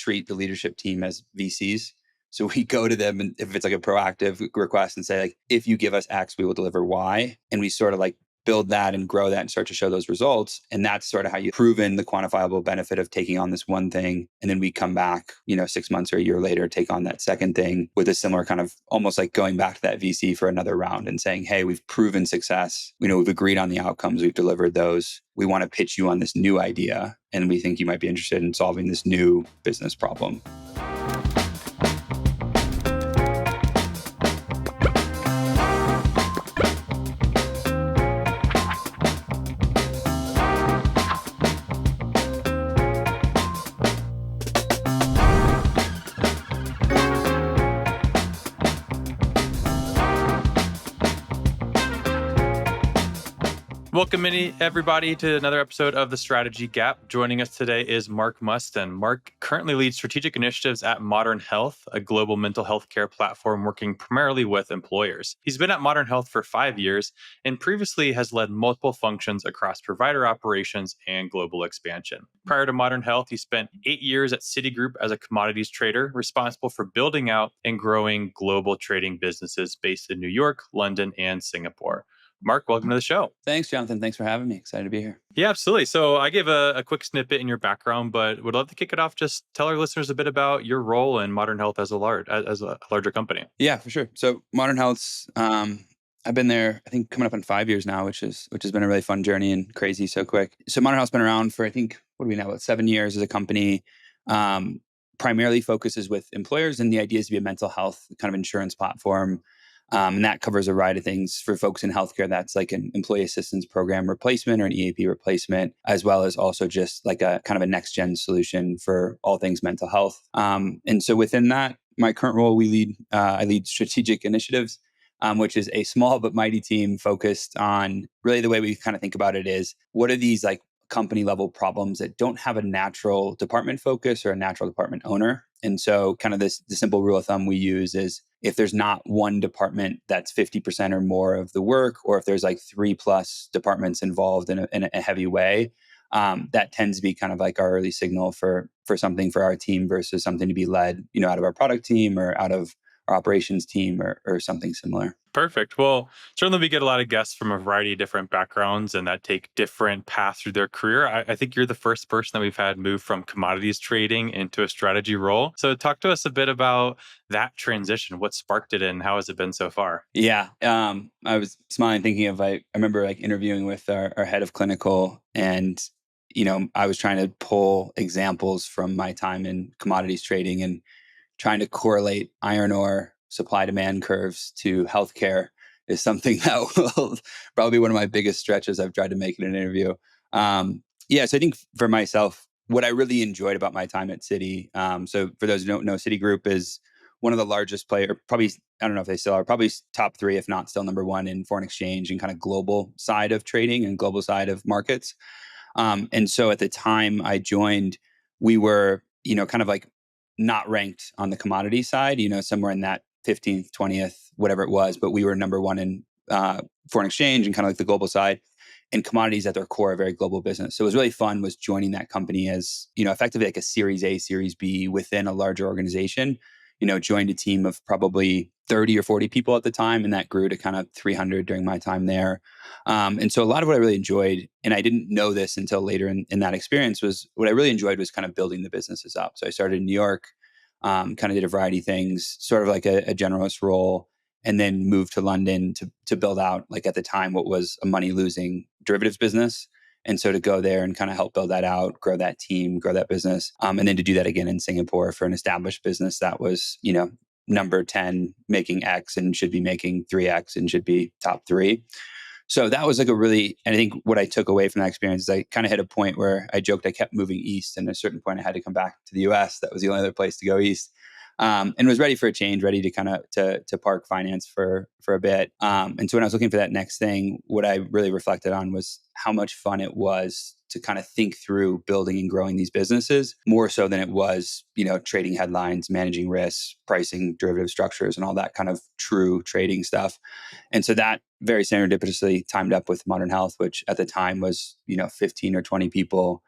treat the leadership team as VCs. So we go to them, and if it's like a proactive request, and say like, if you give us X, we will deliver Y. And we sort of like build that and grow that and start to show those results. And that's sort of how you proven the quantifiable benefit of taking on this one thing. And then we come back, 6 months or a year later, take on that second thing with a similar kind of almost like going back to that VC for another round and saying, hey, we've proven success. We've agreed on the outcomes. We've delivered those. We want to pitch you on this new idea. And we think you might be interested in solving this new business problem. Welcome, everybody, to another episode of The Strategy Gap. Joining us today is Mark Muston. Mark currently leads strategic initiatives at Modern Health, a global mental health care platform working primarily with employers. He's been at Modern Health for 5 years and previously has led multiple functions across provider operations and global expansion. Prior to Modern Health, he spent 8 years at Citigroup as a commodities trader, responsible for building out and growing global trading businesses based in New York, London, and Singapore. Mark, welcome to the show. Thanks, Jonathan. Thanks for having me. Excited to be here. Yeah, absolutely. So I gave a quick snippet in your background, but would love to kick it off. Just tell our listeners a bit about your role in Modern Health as a larger company. Yeah, for sure. So Modern Health's, I've been there, I think, coming up on 5 years now, which has been a really fun journey and crazy so quick. So Modern Health's been around for, I think, what do we know, about 7 years as a company. Primarily focuses with employers, and the idea is to be a mental health kind of insurance platform. And that covers a variety of things for folks in healthcare. That's like an employee assistance program replacement or an EAP replacement, as well as also just like a kind of a next gen solution for all things mental health. And so within that, my current role, I lead strategic initiatives, which is a small but mighty team focused on really the way we kind of think about it is what are these like company level problems that don't have a natural department focus or a natural department owner. And so kind of the simple rule of thumb we use is if there's not one department that's 50% or more of the work, or if there's like 3+ departments involved in a heavy way, that tends to be kind of like our early signal for something for our team versus something to be led, out of our product team or out of our operations team or something similar. Perfect. Well, certainly we get a lot of guests from a variety of different backgrounds and that take different paths through their career. I think you're the first person that we've had move from commodities trading into a strategy role. So talk to us a bit about that transition. What sparked it and how has it been so far? Yeah. I was smiling thinking of, I remember like interviewing with our head of clinical, and, I was trying to pull examples from my time in commodities trading and trying to correlate iron ore supply demand curves to healthcare is something that will probably be one of my biggest stretches I've tried to make in an interview. So I think for myself, what I really enjoyed about my time at Citi, so for those who don't know, Citigroup is one of the largest player, probably, I don't know if they still are, probably top 3, if not still number 1 in foreign exchange and kind of global side of trading and global side of markets. And so at the time I joined, we were, kind of like not ranked on the commodity side, somewhere in that 15th, 20th, whatever it was, but we were number 1 in foreign exchange and kind of like the global side, and commodities at their core, a very global business. So it was really fun was joining that company as, effectively like a Series A, Series B within a larger organization, joined a team of probably 30 or 40 people at the time. And that grew to kind of 300 during my time there. And so a lot of what I really enjoyed, and I didn't know this until later in that experience, was what I really enjoyed was kind of building the businesses up. So I started in New York, kind of did a variety of things, sort of like a generalist role, and then moved to London to build out, like at the time, what was a money losing derivatives business. And so to go there and kind of help build that out, grow that team, grow that business, and then to do that again in Singapore for an established business that was, number 10 making X and should be making 3X and should be top 3. So that was like and I think what I took away from that experience is I kind of hit a point where I joked I kept moving east, and at a certain point I had to come back to the US. That was the only other place to go east. And was ready for a change, ready to kind of to park finance for a bit. And so when I was looking for that next thing, what I really reflected on was how much fun it was to kind of think through building and growing these businesses more so than it was, trading headlines, managing risks, pricing derivative structures, and all that kind of true trading stuff. And so that very serendipitously timed up with Modern Health, which at the time was, 15 or 20 people.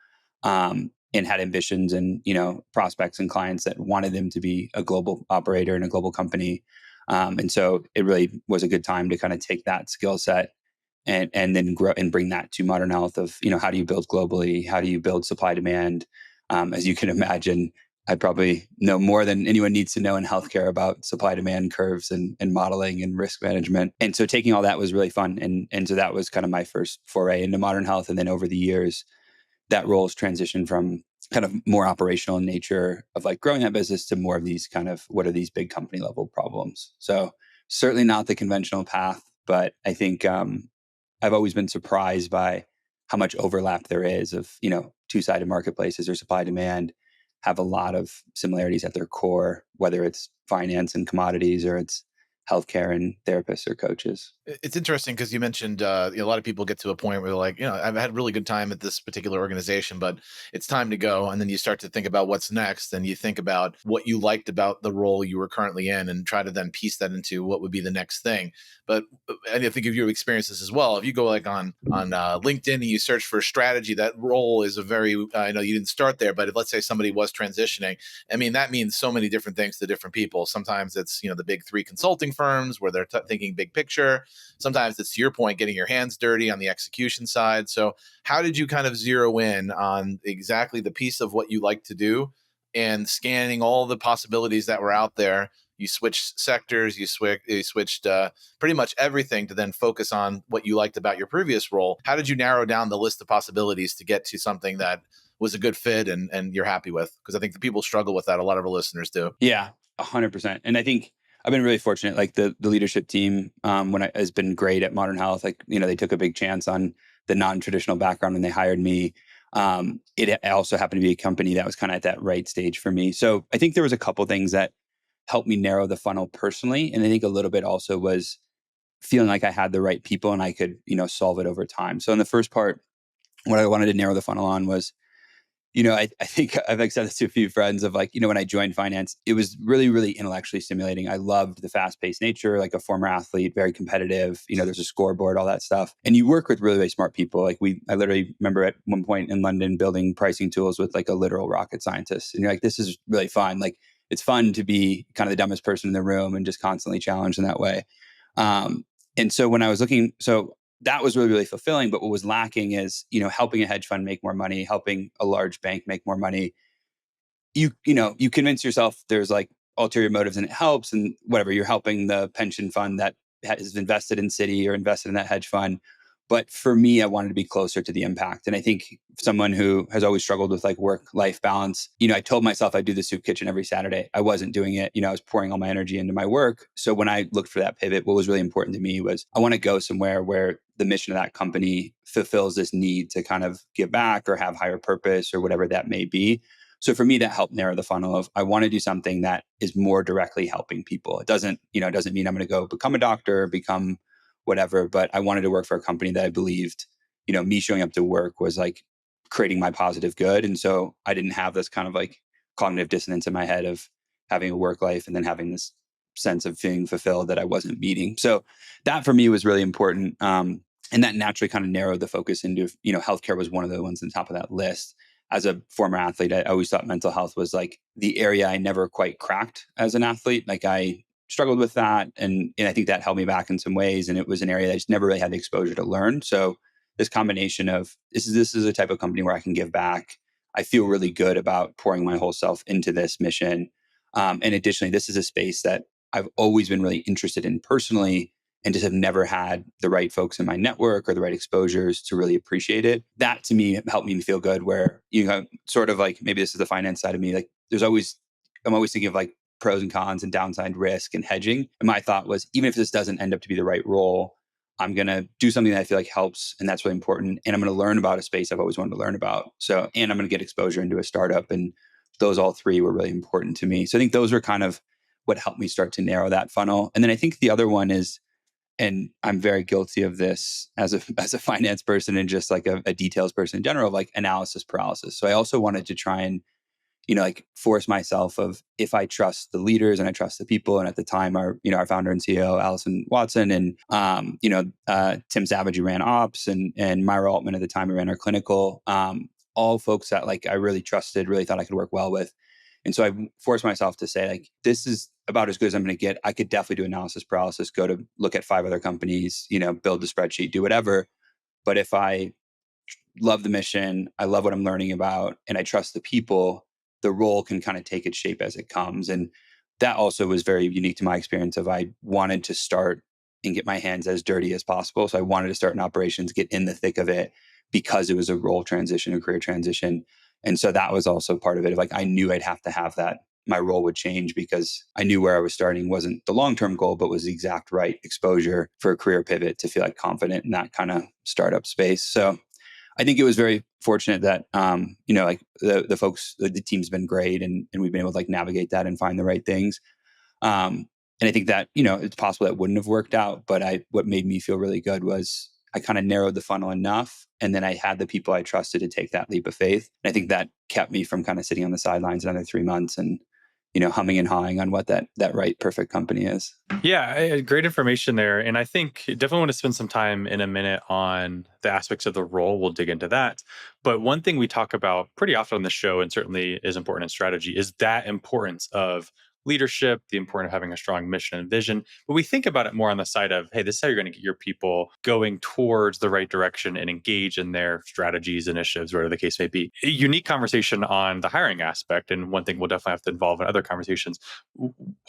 and had ambitions and, prospects and clients that wanted them to be a global operator and a global company. And so it really was a good time to kind of take that skill set and then grow and bring that to modern health of, how do you build globally? How do you build supply demand? As you can imagine, I probably know more than anyone needs to know in healthcare about supply demand curves and modeling and risk management. And so taking all that was really fun. And so that was kind of my first foray into modern health. And then over the years, that role has transitioned from kind of more operational in nature of like growing that business to more of these kind of what are these big company level problems. So certainly not the conventional path, but I think I've always been surprised by how much overlap there is of, two-sided marketplaces or supply demand have a lot of similarities at their core, whether it's finance and commodities or it's healthcare and therapists or coaches. It's interesting because you mentioned a lot of people get to a point where they're like, I've had a really good time at this particular organization, but it's time to go. And then you start to think about what's next, and you think about what you liked about the role you were currently in, and try to then piece that into what would be the next thing. But and I think if you experience this as well, if you go like on LinkedIn and you search for strategy, that role is a very I know you didn't start there, but if let's say somebody was transitioning, I mean that means so many different things to different people. Sometimes it's the big three consulting firms where they're thinking big picture. Sometimes it's, to your point, getting your hands dirty on the execution side. So how did you kind of zero in on exactly the piece of what you like to do and scanning all the possibilities that were out there? You switched sectors, you switched pretty much everything to then focus on what you liked about your previous role. How did you narrow down the list of possibilities to get to something that was a good fit and you're happy with? Because I think the people struggle with that. A lot of our listeners do. Yeah, 100%. And I think I've been really fortunate. Like the leadership team, has been great at Modern Health. Like they took a big chance on the non-traditional background when they hired me. It also happened to be a company that was kind of at that right stage for me. So I think there was a couple things that helped me narrow the funnel personally, and I think a little bit also was feeling like I had the right people and I could solve it over time. So in the first part, what I wanted to narrow the funnel on was I think I've like said this to a few friends of like, when I joined finance, it was really, really intellectually stimulating. I loved the fast paced nature, like a former athlete, very competitive, there's a scoreboard, all that stuff. And you work with really, really smart people. Like I literally remember at one point in London building pricing tools with like a literal rocket scientist. And you're like, this is really fun. Like it's fun to be kind of the dumbest person in the room and just constantly challenged in that way. And so when I was looking, so that was really, really fulfilling. But what was lacking is, helping a hedge fund make more money, helping a large bank make more money. You convince yourself there's like ulterior motives and it helps and whatever. You're helping the pension fund that has invested in Citi or invested in that hedge fund. But for me, I wanted to be closer to the impact. And I think someone who has always struggled with like work-life balance, I told myself I'd do the soup kitchen every Saturday. I wasn't doing it. I was pouring all my energy into my work. So when I looked for that pivot, what was really important to me was I want to go somewhere where the mission of that company fulfills this need to kind of give back or have higher purpose or whatever that may be. So for me, that helped narrow the funnel of I want to do something that is more directly helping people. It doesn't mean I'm going to go become a doctor, become whatever, but I wanted to work for a company that I believed, me showing up to work was like creating my positive good. And so I didn't have this kind of like cognitive dissonance in my head of having a work life and then having this sense of feeling fulfilled that I wasn't meeting. So that for me was really important. And that naturally kind of narrowed the focus into, healthcare was one of the ones on top of that list. As a former athlete, I always thought mental health was like the area I never quite cracked as an athlete. Like I struggled with that. And I think that held me back in some ways. And it was an area that I just never really had the exposure to learn. So this combination of this is a type of company where I can give back. I feel really good about pouring my whole self into this mission. And additionally, this is a space that I've always been really interested in personally and just have never had the right folks in my network or the right exposures to really appreciate it. That to me helped me feel good where, sort of like maybe this is the finance side of me. Like I'm always thinking of like pros and cons and downside risk and hedging. And my thought was, even if this doesn't end up to be the right role, I'm going to do something that I feel like helps. And that's really important. And I'm going to learn about a space I've always wanted to learn about. So, and I'm going to get exposure into a startup. And those all three were really important to me. So I think those were kind of what helped me start to narrow that funnel. And then I think the other one is, and I'm very guilty of this as a finance person and just like a details person in general, like analysis paralysis. So I also wanted to try and like force myself of if I trust the leaders and I trust the people. And at the time, our founder and CEO, Allison Watson, and, Tim Savage, who ran ops, and Myra Altman at the time, who ran our clinical. all folks that like I really trusted, really thought I could work well with. And so I forced myself to say, like, this is about as good as I'm going to get. I could definitely do analysis paralysis, go to look at 5 other companies, build a spreadsheet, do whatever. But if I love the mission, I love what I'm learning about, and I trust the people, the role can kind of take its shape as it comes. And that also was very unique to my experience of I wanted to start and get my hands as dirty as possible. So I wanted to start in operations, get in the thick of it because it was a role transition, a career transition. And so that was also part of it. Like I knew I'd have to have that. My role would change because I knew where I was starting wasn't the long-term goal, but was the exact right exposure for a career pivot to feel like confident in that kind of startup space. So I think it was very fortunate that like the folks, the team's been great, and we've been able to like navigate that and find the right things. And I think that it's possible that wouldn't have worked out, but what made me feel really good was I kind of narrowed the funnel enough, and then I had the people I trusted to take that leap of faith. And I think that kept me from kind of sitting on the sidelines another 3 months and humming and hawing on what that right perfect company is. Yeah, great information there. And I think definitely want to spend some time in a minute on the aspects of the role. We'll dig into that. But one thing we talk about pretty often on the show, and certainly is important in strategy, is that importance of leadership, the importance of having a strong mission and vision. But we think about it more on the side of, hey, this is how you're going to get your people going towards the right direction and engage in their strategies, initiatives, whatever the case may be. A unique conversation on the hiring aspect, and one thing we'll definitely have to involve in other conversations.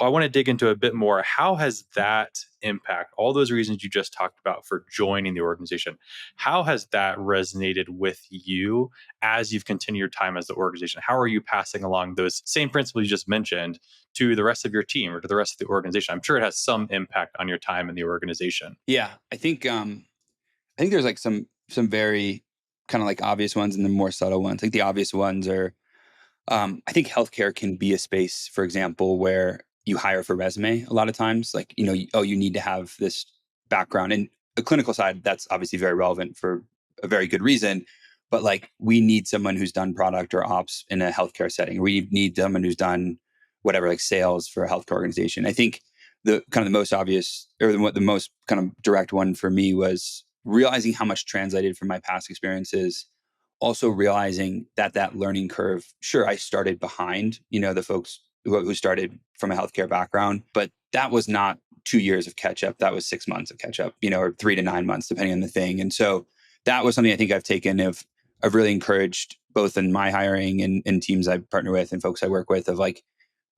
I want to dig into a bit more. How has that impact, all those reasons you just talked about for joining the organization, how has that resonated with you as you've continued your time as the organization? How are you passing along those same principles you just mentioned to the rest of your team or to the rest of the organization? I'm sure it has some impact on your time in the organization. Yeah, I think there's like some very kind of like obvious ones and the more subtle ones. Like the obvious ones are I think healthcare can be a space, for example, where you hire for resume a lot of times. Like, you need to have this background. And the clinical side, that's obviously very relevant for a very good reason. But like, we need someone who's done product or ops in a healthcare setting. We need someone who's done whatever, like sales for a healthcare organization. I think the kind of the most obvious or the most kind of direct one for me was realizing how much translated from my past experiences, also realizing that learning curve, sure, I started behind, the folks who started from a healthcare background, but that was not 2 years of catch up. That was 6 months of catch up, or 3 to 9 months, depending on the thing. And so that was something I think I've taken of really encouraged both in my hiring and teams I partner with and folks I work with of like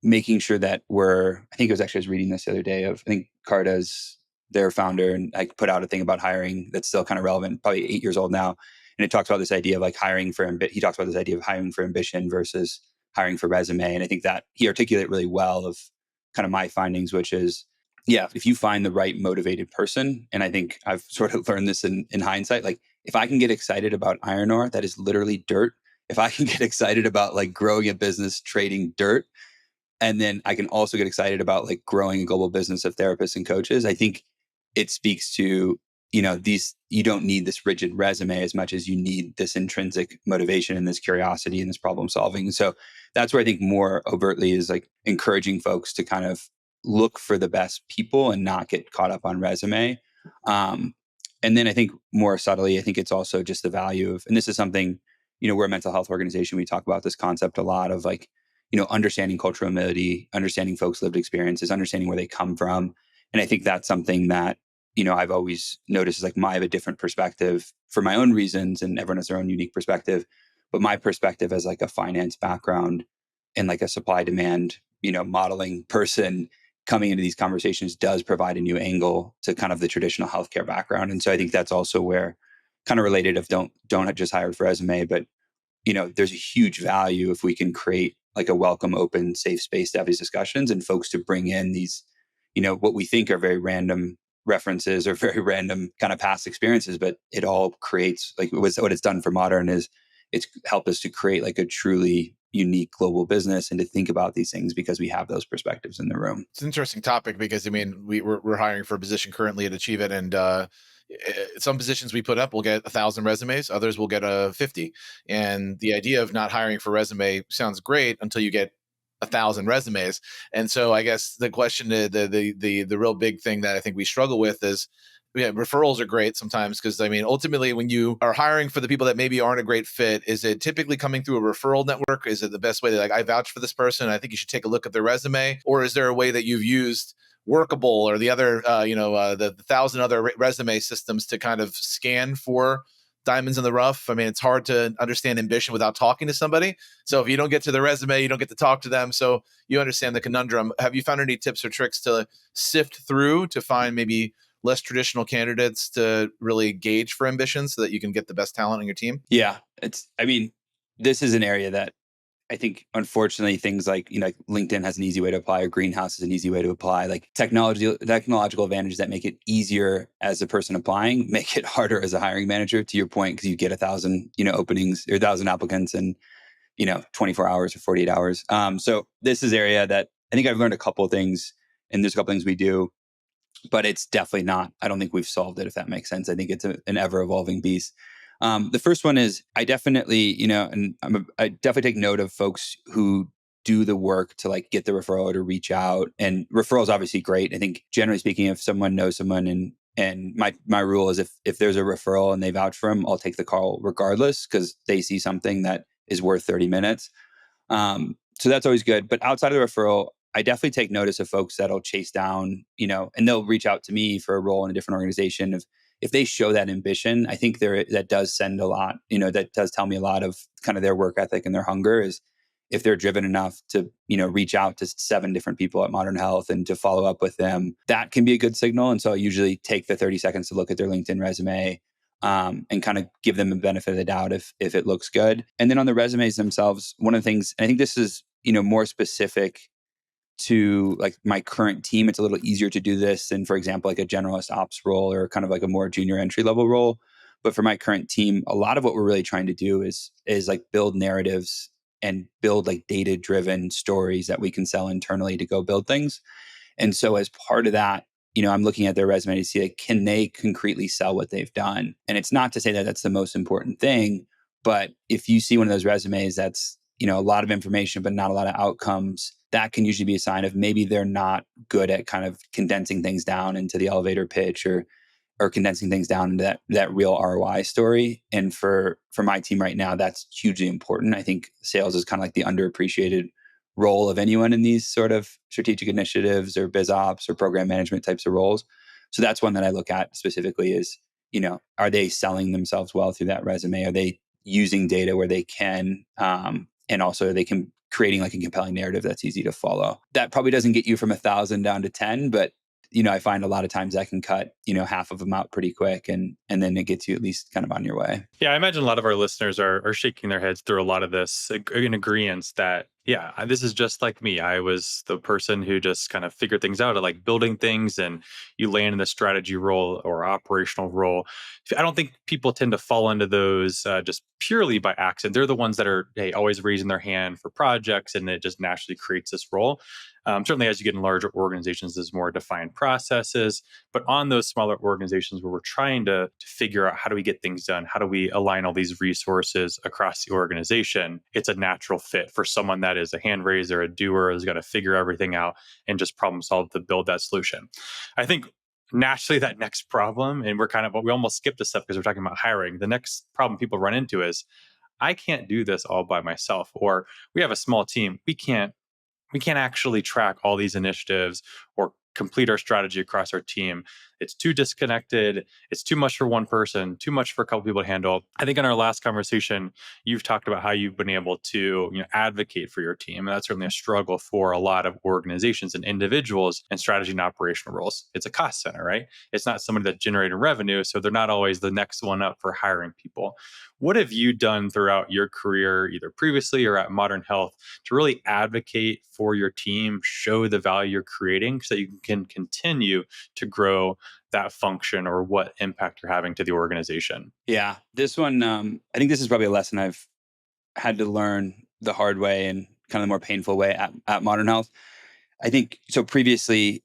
making sure that I think it was actually, I was reading this the other day I think Carta's their founder, and I put out a thing about hiring that's still kind of relevant, probably 8 years old now. And it talks about this idea of like he talks about this idea of hiring for ambition versus hiring for resume. And I think that he articulated really well of kind of my findings, which is, yeah, if you find the right motivated person, and I think I've sort of learned this in hindsight, like if I can get excited about iron ore, that is literally dirt. If I can get excited about like growing a business, trading dirt, and then I can also get excited about like growing a global business of therapists and coaches, I think it speaks to, you don't need this rigid resume as much as you need this intrinsic motivation and this curiosity and this problem solving. And so that's where I think more overtly is like encouraging folks to kind of look for the best people and not get caught up on resume. Um, and then I think more subtly, I think it's also just the value of, and this is something, we're a mental health organization. We talk about this concept a lot of like, understanding cultural humility, understanding folks' lived experiences, understanding where they come from. And I think that's something that, I've always noticed is like I have a different perspective for my own reasons, and everyone has their own unique perspective. But my perspective as like a finance background and like a supply demand, modeling person coming into these conversations does provide a new angle to kind of the traditional healthcare background. And so I think that's also where kind of related of don't just hire for resume, but there's a huge value if we can create like a welcome, open, safe space to have these discussions and folks to bring in these, what we think are very random references or very random kind of past experiences, but it all creates like what it's done for Modern is it's helped us to create like a truly unique global business and to think about these things because we have those perspectives in the room. It's an interesting topic because I mean we're hiring for a position currently at Achieve It, and some positions we put up will get 1,000 resumes, others will get 50. And the idea of not hiring for resume sounds great until you get 1,000 resumes. And so I guess the question, the real big thing that I think we struggle with is yeah, referrals are great sometimes because I mean, ultimately, when you are hiring for the people that maybe aren't a great fit, is it typically coming through a referral network? Is it the best way to like, I vouch for this person, I think you should take a look at their resume? Or is there a way that you've used Workable or the other, the thousand other resume systems to kind of scan for diamonds in the rough? I mean, it's hard to understand ambition without talking to somebody. So if you don't get to the resume, you don't get to talk to them. So you understand the conundrum. Have you found any tips or tricks to sift through to find maybe less traditional candidates to really gauge for ambition so that you can get the best talent on your team? Yeah, I mean, this is an area that I think, unfortunately, things like, like LinkedIn has an easy way to apply, or Greenhouse is an easy way to apply. Like technological advantages that make it easier as a person applying, make it harder as a hiring manager. To your point, because you get 1,000, openings or 1,000 applicants in, 24 hours or 48 hours. So this is area that I think I've learned a couple of things, and there's a couple things we do, but it's definitely not. I don't think we've solved it, if that makes sense. I think it's an ever evolving beast. The first one is I definitely, and I definitely take note of folks who do the work to like get the referral or to reach out. And referral is obviously great. I think generally speaking, if someone knows someone, and my rule is if there's a referral and they vouch for them, I'll take the call regardless because they see something that is worth 30 minutes. So that's always good. But outside of the referral, I definitely take notice of folks that'll chase down, and they'll reach out to me for a role in a different organization. If they show that ambition, I think that does send a lot, that does tell me a lot of kind of their work ethic and their hunger is if they're driven enough to, reach out to 7 different people at Modern Health and to follow up with them, that can be a good signal. And so I usually take the 30 seconds to look at their LinkedIn resume, and kind of give them a benefit of the doubt if it looks good. And then on the resumes themselves, one of the things, and I think this is, more specific to like my current team, it's a little easier to do this than, for example, like a generalist ops role or kind of like a more junior entry level role. But for my current team, a lot of what we're really trying to do is like build narratives and build like data driven stories that we can sell internally to go build things. And so as part of that, I'm looking at their resume to see like, can they concretely sell what they've done? And it's not to say that that's the most important thing, but if you see one of those resumes that's, a lot of information, but not a lot of outcomes, that can usually be a sign of maybe they're not good at kind of condensing things down into the elevator pitch or condensing things down into that real ROI story. And for my team right now, that's hugely important. I think sales is kind of like the underappreciated role of anyone in these sort of strategic initiatives or biz ops or program management types of roles. So that's one that I look at specifically is, are they selling themselves well through that resume? Are they using data where they can, and also they can creating like a compelling narrative that's easy to follow. That probably doesn't get you from 1,000 down to 10, but I find a lot of times I can cut, half of them out pretty quick and then it gets you at least kind of on your way. Yeah, I imagine a lot of our listeners are shaking their heads through a lot of this in agreement that, yeah, this is just like me. I was the person who just kind of figured things out. I like building things, and you land in the strategy role or operational role. I don't think people tend to fall into those just purely by accident. They're the ones that are, hey, always raising their hand for projects, and it just naturally creates this role. Certainly, as you get in larger organizations, there's more defined processes. But on those smaller organizations where we're trying to figure out how do we get things done, how do we align all these resources across the organization, it's a natural fit for someone that is a hand raiser, a doer, is going to figure everything out and just problem solve to build that solution. I think naturally that next problem, and we almost skipped a step because we're talking about hiring. The next problem people run into is I can't do this all by myself, or we have a small team. We can't actually track all these initiatives or complete our strategy across our team. It's too disconnected. It's too much for one person, too much for a couple people to handle. I think in our last conversation, you've talked about how you've been able to advocate for your team. And that's certainly a struggle for a lot of organizations and individuals in strategy and operational roles. It's a cost center, right? It's not somebody that's generating revenue. So they're not always the next one up for hiring people. What have you done throughout your career, either previously or at Modern Health, to really advocate for your team, show the value you're creating so that you can continue to grow that function or what impact you're having to the organization? Yeah, this one, I think this is probably a lesson I've had to learn the hard way and kind of the more painful way at Modern Health. I think so previously,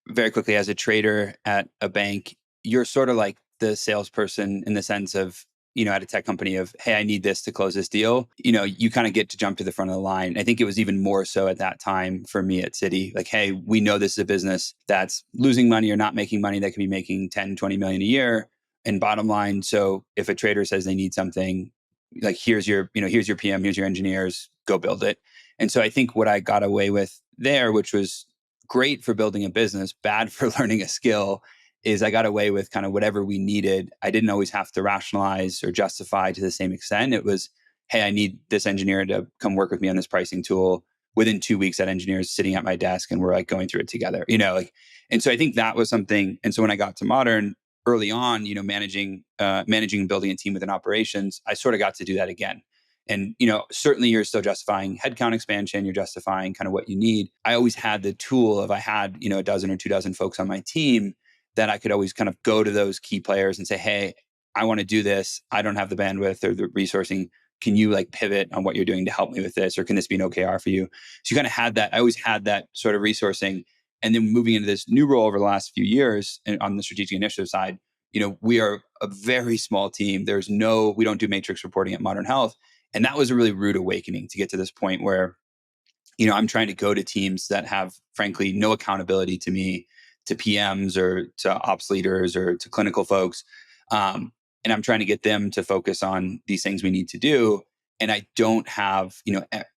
very quickly as a trader at a bank, you're sort of like the salesperson in the sense of, at a tech company of, hey, I need this to close this deal, you kind of get to jump to the front of the line. I think it was even more so at that time for me at Citi, like, hey, we know this is a business that's losing money or not making money that could be making 10, 20 million a year and bottom line. So if a trader says they need something, like, here's your PM, here's your engineers, go build it. And so I think what I got away with there, which was great for building a business, bad for learning a skill, is I got away with kind of whatever we needed. I didn't always have to rationalize or justify to the same extent. It was, hey, I need this engineer to come work with me on this pricing tool. Within 2 weeks, that engineer is sitting at my desk and we're like going through it together, and so I think that was something. And so when I got to Modern early on, managing and building a team within operations, I sort of got to do that again. And certainly you're still justifying headcount expansion, you're justifying kind of what you need. I always had the tool of, I had a dozen or 2 dozen folks on my team that I could always kind of go to those key players and say, hey, I want to do this. I don't have the bandwidth or the resourcing. Can you like pivot on what you're doing to help me with this? Or can this be an OKR for you? So you kind of had that. I always had that sort of resourcing. And then moving into this new role over the last few years and on the strategic initiative side, we are a very small team. We don't do matrix reporting at Modern Health. And that was a really rude awakening to get to this point where, I'm trying to go to teams that have, frankly, no accountability to me, to PMs or to ops leaders or to clinical folks. And I'm trying to get them to focus on these things we need to do. And I don't have,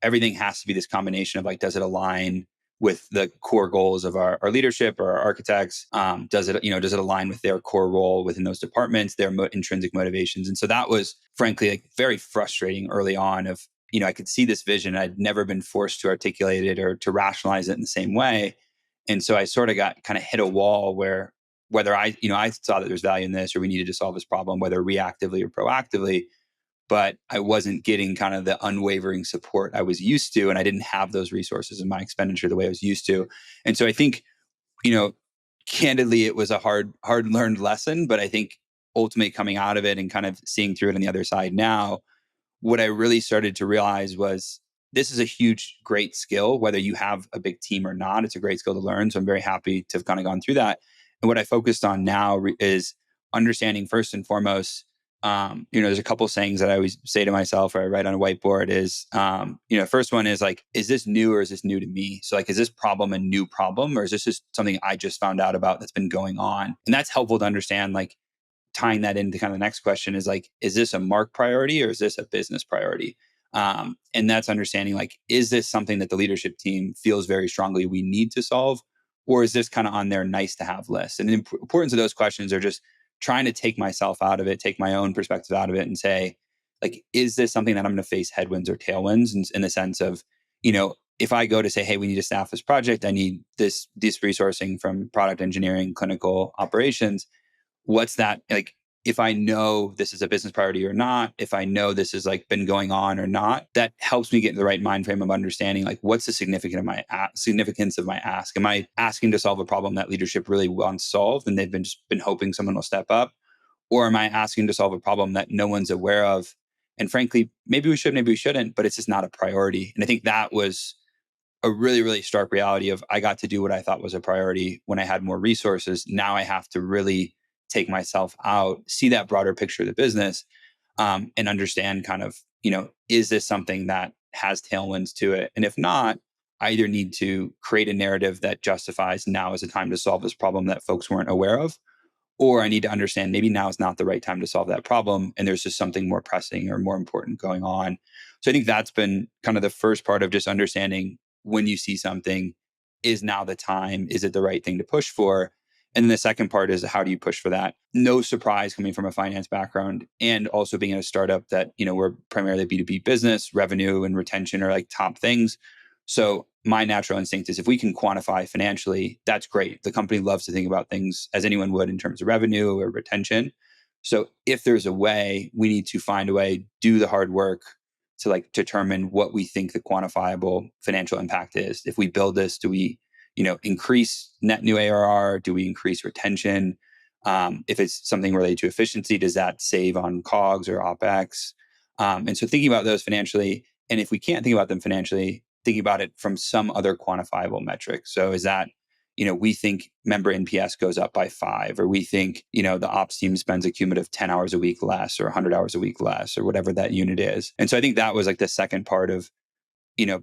everything has to be this combination of like, does it align with the core goals of our leadership or our architects? Does it align with their core role within those departments, their intrinsic motivations? And so that was frankly like very frustrating early on of, I could see this vision. I'd never been forced to articulate it or to rationalize it in the same way. And so I sort of got kind of hit a wall where whether I saw that there's value in this or we needed to solve this problem, whether reactively or proactively, but I wasn't getting kind of the unwavering support I was used to. And I didn't have those resources in my expenditure the way I was used to. And so I think, you know, candidly, it was a hard learned lesson, but I think ultimately coming out of it and kind of seeing through it on the other side now, what I really started to realize was this is a huge, great skill, whether you have a big team or not. It's a great skill to learn. So I'm very happy to have kind of gone through that. And what I focused on now is understanding first and foremost, there's a couple sayings that I always say to myself or I write on a whiteboard is, first one is like, is this new or is this new to me? So like, is this problem a new problem or is this just something I just found out about that's been going on? And that's helpful to understand, like, tying that into kind of the next question is like, is this a mark priority or is this a business priority? And that's understanding, like, is this something that the leadership team feels very strongly we need to solve? Or is this kind of on their nice to have list? And the importance of those questions are just trying to take myself out of it, take my own perspective out of it and say, like, is this something that I'm going to face headwinds or tailwinds in the sense of, if I go to say, hey, we need to staff this project, I need this resourcing from product engineering, clinical operations, what's that like, if I know this is a business priority or not, if I know this has like been going on or not, that helps me get into the right mind frame of understanding, like, what's the significance of my ask? Am I asking to solve a problem that leadership really wants solved and they've been hoping someone will step up? Or am I asking to solve a problem that no one's aware of? And frankly, maybe we should, maybe we shouldn't, but it's just not a priority. And I think that was a really, really stark reality of, I got to do what I thought was a priority when I had more resources. Now I have to really take myself out, see that broader picture of the business, and understand kind of, is this something that has tailwinds to it? And if not, I either need to create a narrative that justifies now is a time to solve this problem that folks weren't aware of, or I need to understand maybe now is not the right time to solve that problem. And there's just something more pressing or more important going on. So I think that's been kind of the first part of just understanding, when you see something, is now the time? Is it the right thing to push for? And then the second part is, how do you push for that? No surprise, coming from a finance background and also being in a startup that, we're primarily B2B business, revenue and retention are like top things. So my natural instinct is, if we can quantify financially, that's great. The company loves to think about things as anyone would in terms of revenue or retention. So if there's a way, we need to find a way, do the hard work to like determine what we think the quantifiable financial impact is. If we build this, do we, increase net new ARR? Do we increase retention? If it's something related to efficiency, does that save on COGS or OpEx? And so thinking about those financially, and if we can't think about them financially, thinking about it from some other quantifiable metric. So is that, we think member NPS goes up by 5, or we think, the ops team spends a cumulative 10 hours a week less or 100 hours a week less, or whatever that unit is. And so I think that was like the second part of,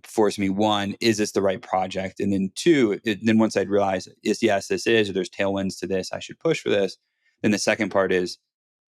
forcing me, one, is this the right project? And then two, then once I'd realized yes, this is, or there's tailwinds to this, I should push for this. Then the second part is,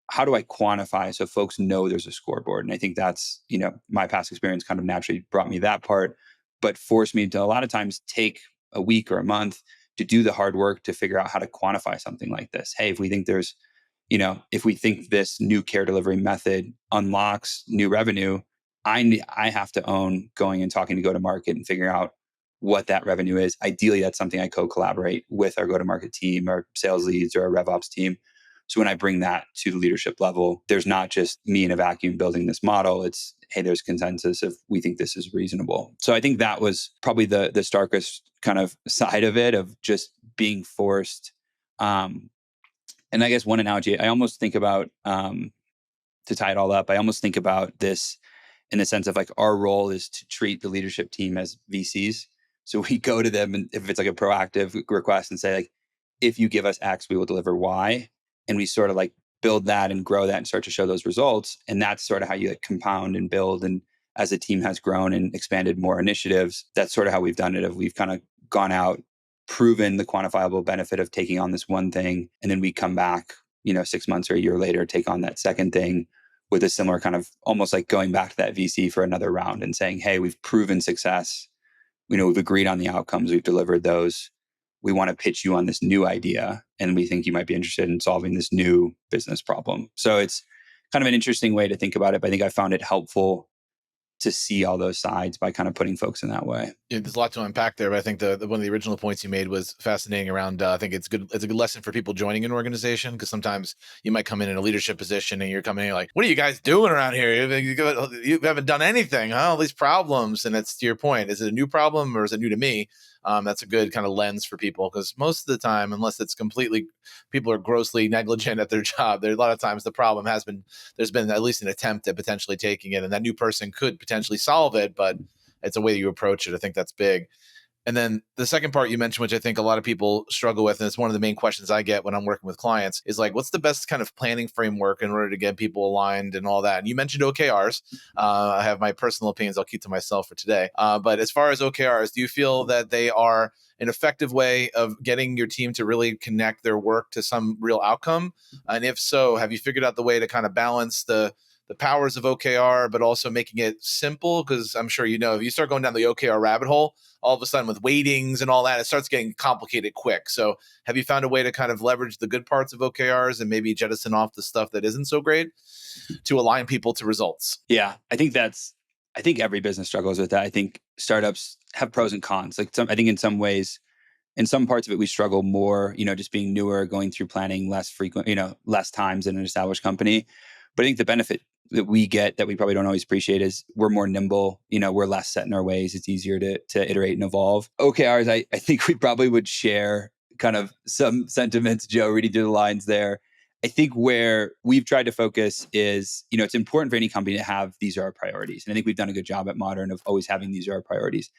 how do I quantify so folks know there's a scoreboard? And I think that's, my past experience kind of naturally brought me that part, but forced me to a lot of times take a week or a month to do the hard work to figure out how to quantify something like this. Hey, if we think if we think this new care delivery method unlocks new revenue, I have to own going and talking to go to market and figuring out what that revenue is. Ideally, that's something I co-collaborate with our go to market team, our sales leads, or our RevOps team. So when I bring that to the leadership level, there's not just me in a vacuum building this model. It's, hey, there's consensus if we think this is reasonable. So I think that was probably the starkest kind of side of it, of just being forced. And I guess one analogy, I almost think about, to tie it all up, I almost think about this in the sense of like, our role is to treat the leadership team as VCs. So we go to them, and if it's like a proactive request, and say like, if you give us X, we will deliver Y. And we sort of like build that and grow that and start to show those results. And that's sort of how you like compound and build. And as the team has grown and expanded more initiatives, that's sort of how we've done it. We've kind of gone out, proven the quantifiable benefit of taking on this one thing, and then we come back, 6 months or a year later, take on that second thing with a similar kind of, almost like going back to that VC for another round and saying, hey, we've proven success. We've agreed on the outcomes. We've delivered those. We want to pitch you on this new idea, and we think you might be interested in solving this new business problem. So it's kind of an interesting way to think about it, but I think I found it helpful to see all those sides by kind of putting folks in that way. Yeah, there's a lot to unpack there, but I think the one of the original points you made was fascinating around, I think it's good. It's a good lesson for people joining an organization, because sometimes you might come in a leadership position and you're coming in like, what are you guys doing around here? You haven't done anything, huh? All these problems. And it's, to your point, is it a new problem or is it new to me? That's a good kind of lens for people, because most of the time, unless it's completely, people are grossly negligent at their job, there a lot of times the problem has been, there's been at least an attempt at potentially taking it, and that new person could potentially solve it, but it's a way that you approach it. I think that's big. And then the second part you mentioned, which I think a lot of people struggle with, and it's one of the main questions I get when I'm working with clients, is like, what's the best kind of planning framework in order to get people aligned and all that? And you mentioned OKRs. I have my personal opinions I'll keep to myself for today. But as far as OKRs, do you feel that they are an effective way of getting your team to really connect their work to some real outcome? And if so, have you figured out the way to kind of balance the powers of OKR, but also making it simple? Because I'm sure if you start going down the OKR rabbit hole, all of a sudden with weightings and all that, it starts getting complicated quick. So have you found a way to kind of leverage the good parts of OKRs and maybe jettison off the stuff that isn't so great to align people to results? Yeah, I think every business struggles with that. I think startups have pros and cons. Like I think in some ways, in some parts of it, we struggle more, just being newer, going through planning less frequent, less times than an established company. But I think the benefit that we get that we probably don't always appreciate is we're more nimble, we're less set in our ways. It's easier to iterate and evolve. OKRs, I think we probably would share kind of some sentiments, Joe, reading through the lines there. I think where we've tried to focus is, it's important for any company to have, these are our priorities. And I think we've done a good job at Modern of always having these are our priorities.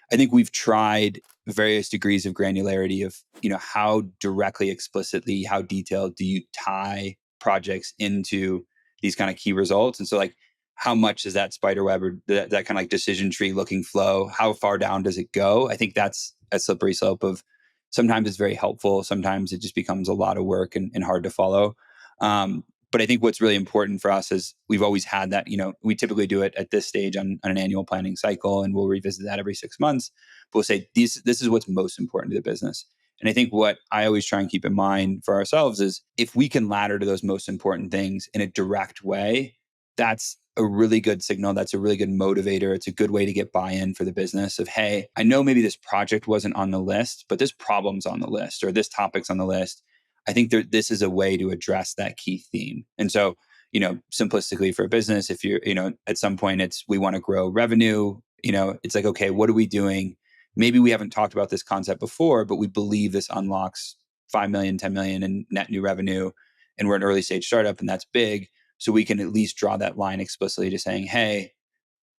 I think we've tried various degrees of granularity of, how directly, explicitly, how detailed do you tie projects into these kind of key results? And so like, how much is that spider web or that kind of like decision tree looking flow? How far down does it go? I think that's a slippery slope of, sometimes it's very helpful. Sometimes it just becomes a lot of work and hard to follow. But I think what's really important for us is we've always had that, we typically do it at this stage on an annual planning cycle, and we'll revisit that every 6 months. But we'll say, this is what's most important to the business. And I think what I always try and keep in mind for ourselves is, if we can ladder to those most important things in a direct way, that's a really good signal. That's a really good motivator. It's a good way to get buy-in for the business of, hey, I know maybe this project wasn't on the list, but this problem's on the list, or this topic's on the list. I think this is a way to address that key theme. And so, simplistically for a business, if you're, at some point it's, we want to grow revenue, it's like, okay, what are we doing? Maybe we haven't talked about this concept before, but we believe this unlocks 5 million, 10 million in net new revenue. And we're an early stage startup, and that's big. So we can at least draw that line explicitly to saying, hey,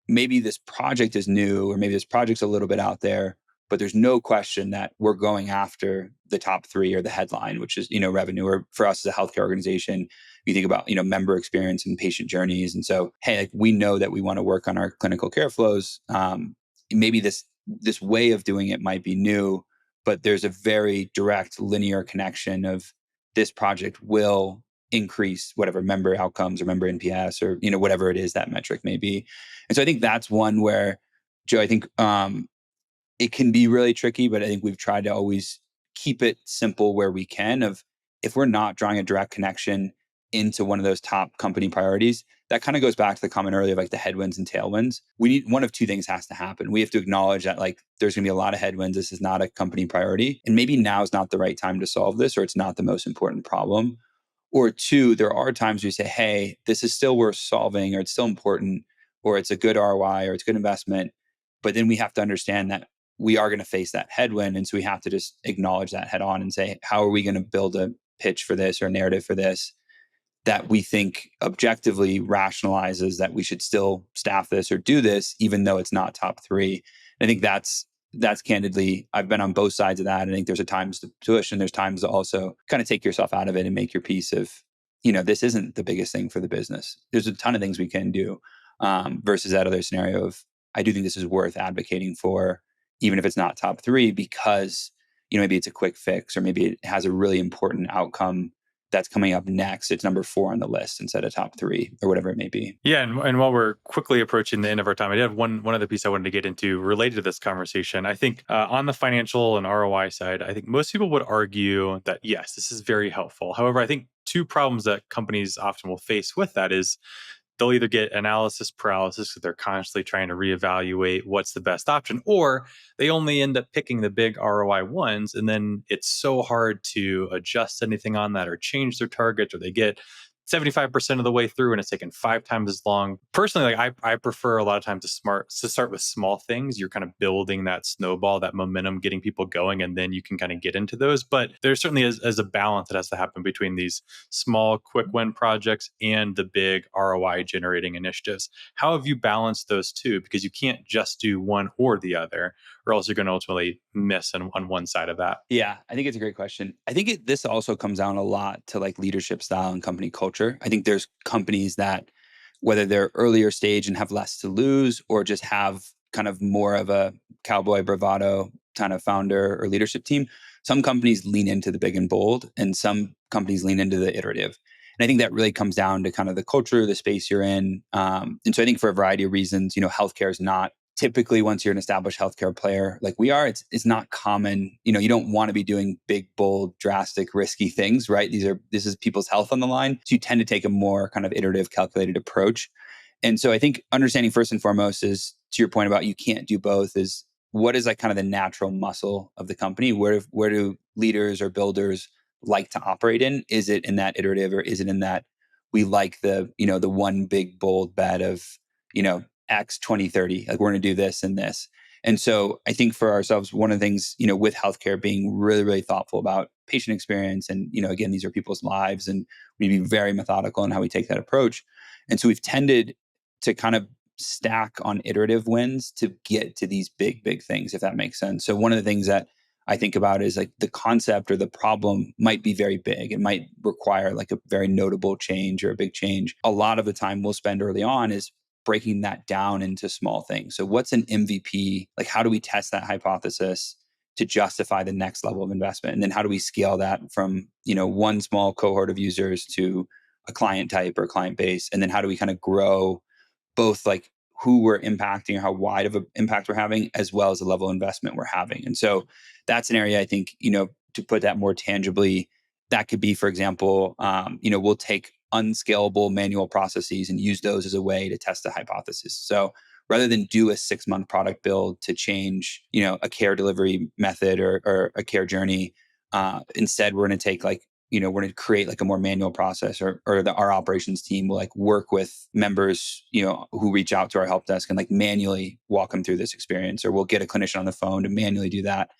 maybe this project is new, or maybe this project's a little bit out there, but there's no question that we're going after the top three or the headline, which is, revenue. Or for us as a healthcare organization, you think about, member experience and patient journeys. And so, hey, like, we know that we want to work on our clinical care flows. Maybe this way of doing it might be new, but there's a very direct linear connection of this project will increase whatever member outcomes or member NPS or, whatever it is that metric may be. And so I think that's one where, Joe, I think it can be really tricky, but I think we've tried to always keep it simple where we can. Of if we're not drawing a direct connection into one of those top company priorities, that kind of goes back to the comment earlier of like the headwinds and tailwinds. We need one of two things has to happen. We have to acknowledge that like there's going to be a lot of headwinds. This is not a company priority. And maybe now is not the right time to solve this, or it's not the most important problem. Or two, there are times we say, hey, this is still worth solving, or it's still important, or it's a good ROI, or it's good investment. But then we have to understand that we are going to face that headwind. And so we have to just acknowledge that head on and say, how are we going to build a pitch for this or a narrative for this that we think objectively rationalizes that we should still staff this or do this, even though it's not top three. And I think that's candidly, I've been on both sides of that. I think there's a times to push and there's times to also kind of take yourself out of it and make your piece of, this isn't the biggest thing for the business. There's a ton of things we can do versus that other scenario of, I do think this is worth advocating for, even if it's not top three, because, maybe it's a quick fix or maybe it has a really important outcome that's coming up next. It's number 4 on the list instead of top 3 or whatever it may be. Yeah. And while we're quickly approaching the end of our time, I did have one other piece I wanted to get into related to this conversation. I think on the financial and ROI side, I think most people would argue that, yes, this is very helpful. However, I think two problems that companies often will face with that is they'll either get analysis paralysis because they're constantly trying to reevaluate what's the best option, or they only end up picking the big ROI ones. And then it's so hard to adjust anything on that or change their targets, or they get 75% of the way through and it's taken 5 times as long. Personally, like I prefer a lot of times to start with small things. You're kind of building that snowball, that momentum, getting people going, and then you can kind of get into those. But there certainly is as a balance that has to happen between these small, quick win projects and the big ROI generating initiatives. How have you balanced those two? Because you can't just do one or the other, or else you're going to ultimately miss on one side of that. Yeah, I think it's a great question. I think this also comes down a lot to like leadership style and company culture. I think there's companies that, whether they're earlier stage and have less to lose, or just have kind of more of a cowboy bravado kind of founder or leadership team, some companies lean into the big and bold, and some companies lean into the iterative. And I think that really comes down to kind of the culture, the space you're in. And so I think for a variety of reasons, healthcare is not typically, once you're an established healthcare player like we are, it's not common. You don't want to be doing big, bold, drastic, risky things, right? This is people's health on the line. So you tend to take a more kind of iterative, calculated approach. And so I think understanding first and foremost is, to your point about you can't do both, is what is like kind of the natural muscle of the company? Where do leaders or builders like to operate in? Is it in that iterative, or is it in that we like the one big bold bet of, X 2030, like we're going to do this and this. And so I think for ourselves, one of the things, with healthcare, being really, really thoughtful about patient experience. And, again, these are people's lives, and we need to be very methodical in how we take that approach. And so we've tended to kind of stack on iterative wins to get to these big, big things, if that makes sense. So one of the things that I think about is like the concept or the problem might be very big. It might require like a very notable change or a big change. A lot of the time we'll spend early on is breaking that down into small things. So what's an MVP? Like, how do we test that hypothesis to justify the next level of investment? And then how do we scale that from, one small cohort of users to a client type or client base? And then how do we kind of grow both like who we're impacting or how wide of an impact we're having, as well as the level of investment we're having? And so that's an area I think, to put that more tangibly, that could be, for example, we'll take unscalable manual processes and use those as a way to test a hypothesis. So rather than do a 6-month product build to change, a care delivery method or a care journey, instead we're going to take like, we're going to create like a more manual process, or our operations team will like work with members, who reach out to our help desk and like manually walk them through this experience, or we'll get a clinician on the phone to manually do that.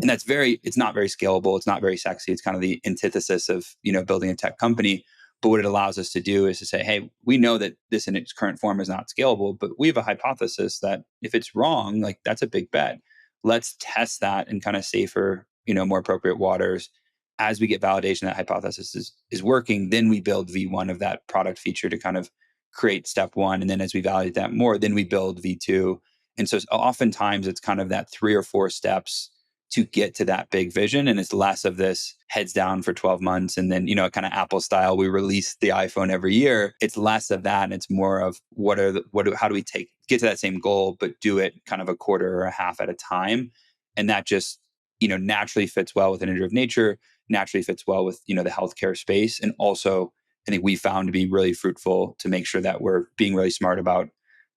And it's not very scalable. It's not very sexy. It's kind of the antithesis of, building a tech company. But what it allows us to do is to say, hey, we know that this in its current form is not scalable, but we have a hypothesis that if it's wrong, like that's a big bet. let's test that in kind of safer, more appropriate waters. As we get validation that hypothesis is working, then we build V1 of that product feature to kind of create step one. And then as we validate that more, then we build V2. And so oftentimes it's kind of that 3 or 4 steps to get to that big vision. And it's less of this heads down for 12 months. And then, kind of Apple style, we release the iPhone every year. It's less of that. And it's more of how do we get to that same goal, but do it kind of a quarter or a half at a time. And that just, naturally fits well with an Interview of Nature, naturally fits well with, the healthcare space. And also, I think we found to be really fruitful to make sure that we're being really smart about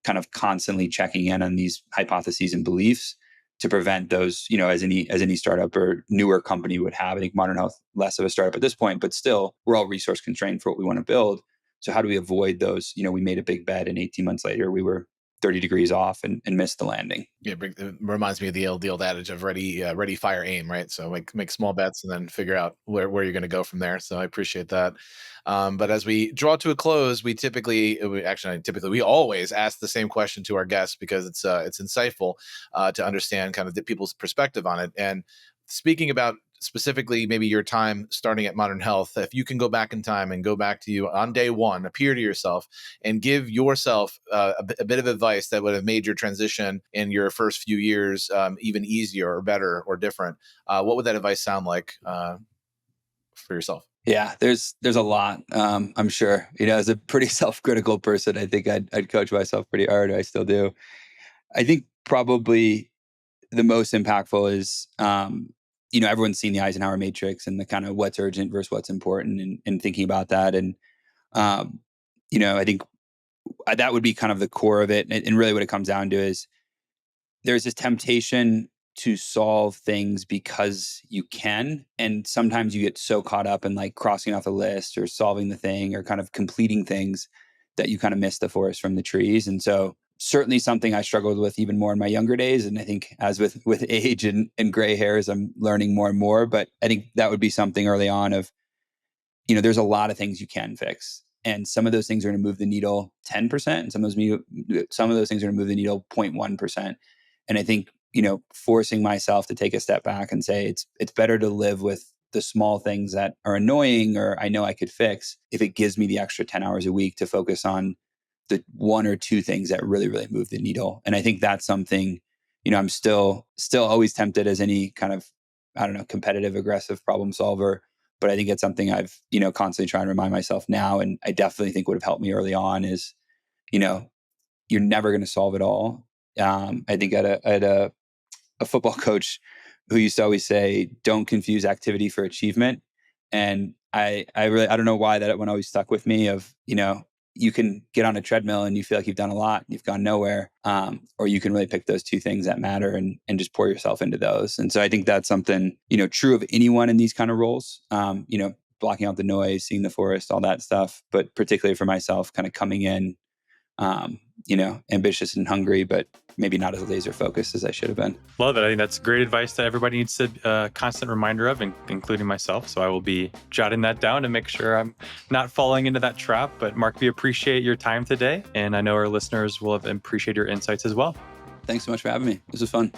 kind of constantly checking in on these hypotheses and beliefs to prevent those, as any startup or newer company would have. I think Modern Health, less of a startup at this point, but still we're all resource constrained for what we want to build. So how do we avoid those? We made a big bet and 18 months later we were 30 degrees off and missed the landing. Yeah, it reminds me of the old adage of ready, fire, aim, right? So make small bets and then figure out where you're going to go from there. So I appreciate that. But as we draw to a close, we always ask the same question to our guests because it's insightful to understand kind of the people's perspective on it. And speaking about specifically maybe your time starting at Modern Health, if you can go back in time and go back to you on day one, appear to yourself and give yourself a bit of advice that would have made your transition in your first few years even easier or better or different, what would that advice sound like for yourself? Yeah, there's a lot. I'm sure, as a pretty self-critical person, I think I'd coach myself pretty hard. I still do. I think probably the most impactful is, everyone's seen the Eisenhower matrix and the kind of what's urgent versus what's important and thinking about that. And, I think that would be kind of the core of it. And really what it comes down to is there's this temptation to solve things because you can. And sometimes you get so caught up in like crossing off a list or solving the thing or kind of completing things that you kind of miss the forest from the trees. And so certainly something I struggled with even more in my younger days. And I think as with age and gray hairs, I'm learning more and more. But I think that would be something early on of, there's a lot of things you can fix. And some of those things are going to move the needle 10%. And some of those things are going to move the needle 0.1%. And I think, forcing myself to take a step back and say, it's better to live with the small things that are annoying or I know I could fix if it gives me the extra 10 hours a week to focus on the 1 or 2 things that really, really move the needle. And I think that's something, I'm still always tempted as any kind of, I don't know, competitive, aggressive problem solver. But I think it's something I've, constantly trying to remind myself now. And I definitely think would have helped me early on is, you're never going to solve it all. I think I had a football coach who used to always say, don't confuse activity for achievement. And I don't know why that one always stuck with me of, you can get on a treadmill and you feel like you've done a lot and you've gone nowhere. Or you can really pick those 2 things that matter and just pour yourself into those. And so I think that's something, true of anyone in these kind of roles, blocking out the noise, seeing the forest, all that stuff. But particularly for myself, kind of coming in, ambitious and hungry, but maybe not as laser focused as I should have been. Love it. I think that's great advice that everybody needs to constant reminder of, including myself. So I will be jotting that down to make sure I'm not falling into that trap. But Mark, we appreciate your time today. And I know our listeners will have appreciated your insights as well. Thanks so much for having me. This was fun.